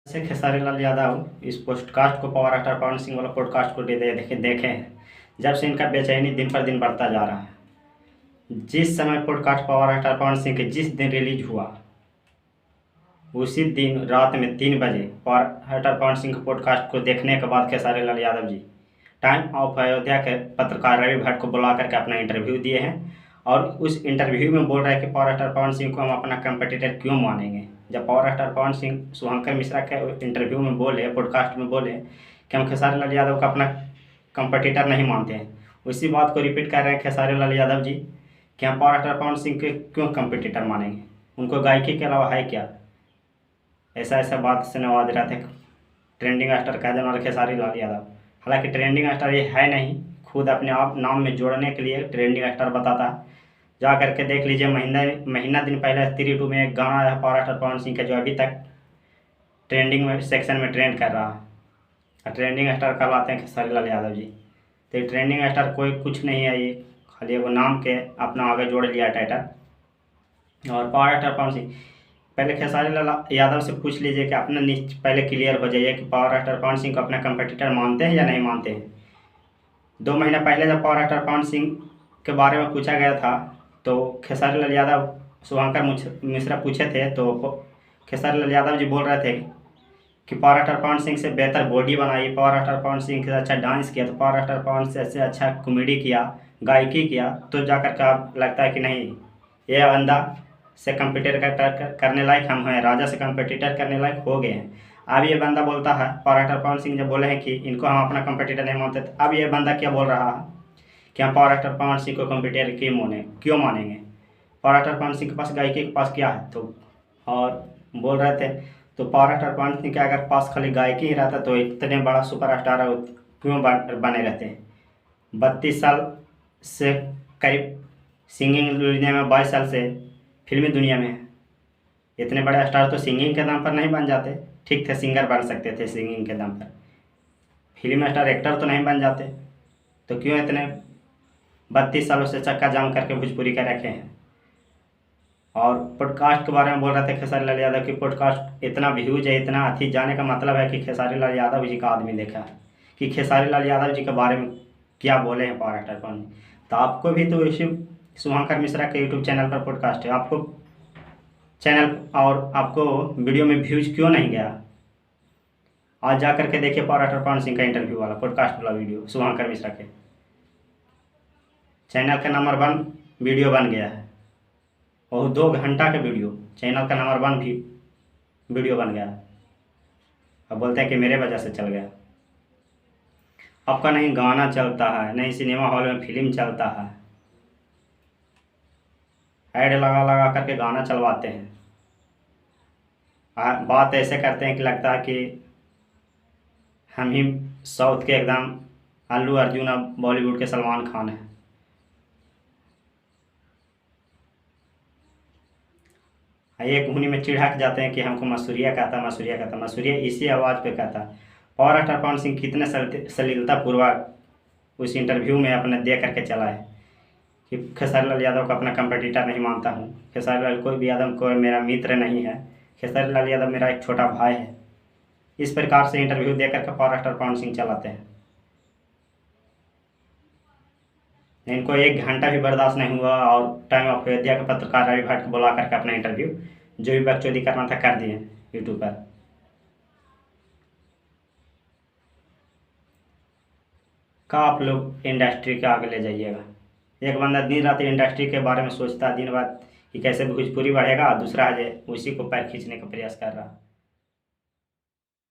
से खेसारी लाल यादव इस पॉडकास्ट को पवार एक्टर पवन सिंह वाला पॉडकास्ट को देखे हैं। जब से इनका बेचैनी दिन पर दिन बढ़ता जा रहा है। जिस समय पॉडकास्ट पवार एक्टर पवन सिंह के जिस दिन रिलीज हुआ उसी दिन रात में 3 बजे पवार एक्टर पवन सिंह के पॉडकास्ट को देखने के बाद खेसारी लाल यादव जी टाइम ऑफ अयोध्या के पत्रकार रवि भट्ट को बुला करके अपना इंटरव्यू दिए हैं और उस इंटरव्यू में बोल रहे हैं कि पवार एक्टर पवन सिंह को हम अपना कंपटीटर क्यों मानेंगे। जब पवार एक्टर पवन सिंह शुभंकर मिश्रा के इंटरव्यू में बोले, पॉडकास्ट में बोले कि हम खेसारी लाल यादव का अपना कंपटीटर नहीं मानते हैं, उसी बात को रिपीट कर रहे हैं खेसारी लाल यादव जी कि हम पवार एक्टर पवन सिंह के क्यों कंपटीटर मानेंगे, उनको गायकी के अलावा है क्या। ऐसा बात से नवाज रहे थे ट्रेंडिंग स्टार कह देने वाले खेसारी लाल यादव। हालांकि ट्रेंडिंग स्टार ये है नहीं, खुद अपने आप नाम में जोड़ने के लिए ट्रेंडिंग स्टार बताता है। जा करके देख लीजिए, महीना दिन पहले 3 में एक गाना है पवार एक्टर पवन सिंह का जो अभी तक ट्रेंडिंग में सेक्शन में ट्रेंड कर रहा है। ट्रेंडिंग स्टार कहलाते हैं खेसारी लाल यादव जी। तो ये ट्रेंडिंग स्टार कोई कुछ नहीं है, ये खाली वो नाम के अपना आगे जोड़ लिया टाइटल। और पवार एक्टर पवन सिंह पहले खेसारी लाल यादव से पूछ लीजिए कि अपना पहले क्लियर हो जाइए कि पवार एक्टर पवन सिंह को अपना कंपटीटर मानते हैं या नहीं मानते हैं। 2 महीना पहले जब पवार एक्टर पवन सिंह के बारे में पूछा गया था तो खेसारी लाल यादव शुभंकर मिश्रा पूछे थे तो खेसारी लाल यादव जी बोल रहे थे कि पवार एक्टर पवन सिंह से बेहतर बॉडी बनाई, पवार एक्टर पवन सिंह से अच्छा डांस किया, तो पवार एक्टर पवन सिंह से अच्छा कॉमेडी किया, गायकी किया, तो जाकर के आप लगता है कि नहीं ये बंदा से कंपटीटर करने लायक हम हैं, राजा से कंपटीटर करने लायक हो गए हैं। अब ये बंदा बोलता है, पवार एक्टर पवन सिंह जब बोले हैं कि इनको हम अपना कंपटीटर नहीं मानते, तो अब ये बंदा क्या बोल रहा है कि हम पवार एक्टर पवन सिंह को कंपटीटर क्यों मानेंगे। पवार एक्टर पवन सिंह के पास गायकी के पास क्या है, तो और बोल रहे थे तो पवार एक्टर पवन सिंह के अगर पास खाली गायकी ही रहता तो इतने बड़ा सुपरस्टार क्यों बने रहते हैं। 32 साल से करीब सिंगिंग दुनिया में, 22 साल से फिल्मी दुनिया में है। इतने बड़े स्टार तो सिंगिंग के दम पर नहीं बन जाते, ठीक थे सिंगर बन सकते थे सिंगिंग के दम पर, फिल्म स्टार एक्टर तो नहीं बन जाते। तो क्यों इतने 32 सालों से चक्का जाम करके भोजपुरी का रखे हैं। और पॉडकास्ट के बारे में बोल रहे थे खेसारी लाल यादव की पॉडकास्ट इतना व्यूज है, इतना अथी जाने का मतलब है कि खेसारी लाल यादव जी का आदमी देखा है कि खेसारी लाल यादव जी के बारे में क्या बोले हैं पवार एक्टर पवन। तो आपको भी तो इसी शुभंकर मिश्रा के यूट्यूब चैनल पर पॉडकास्ट है, आपको चैनल और आपको वीडियो में व्यूज क्यों नहीं गया। आज जा करके देखिए पवार एक्टर पवन सिंह का इंटरव्यू वाला पॉडकास्ट वाला वीडियो शुभंकर मिश्रा के चैनल का नंबर 1 वीडियो बन गया है और 2 घंटा का वीडियो चैनल का नंबर 1 भी वीडियो बन गया। अब बोलते हैं कि मेरे वजह से चल गया। आपका नहीं गाना चलता है, नहीं सिनेमा हॉल में फिल्म चलता है, ऐड लगा करके गाना चलवाते हैं। बात ऐसे करते हैं कि लगता है कि हम ही साउथ के एकदम अल्लू अर्जुन अब बॉलीवुड के सलमान खान हैं। एक उन्हीं में चिढ़क जाते हैं कि हमको मसूरिया कहता। मसूरिया इसी आवाज़ पे कहता। पवार एक्टर पवन सिंह कितने सलीलतापूर्वक उस इंटरव्यू में अपने दे करके चला है कि खेसारी लाल यादव का अपना कंपटीटर नहीं मानता हूँ, खेसारी लाल कोई भी यादव कोई मेरा मित्र नहीं है, खेसारी लाल यादव मेरा एक छोटा भाई है। इस प्रकार से इंटरव्यू दे करके पवार एक्टर पवन सिंह चलाते हैं। इनको 1 घंटा भी बर्दाश्त नहीं हुआ और टाइम ऑफ अयोध्या के पत्रकार रवि भट्ट को बुला करके अपना इंटरव्यू जो भी बकचोदी करना था कर दिए यूट्यूब पर। का आप लोग इंडस्ट्री के आगे ले जाइएगा। एक बंदा दिन रात इंडस्ट्री के बारे में सोचता है दिन रात कि कैसे भोजपुरी बढ़ेगा, दूसरा है उसी को पैर खींचने का प्रयास कर रहा है।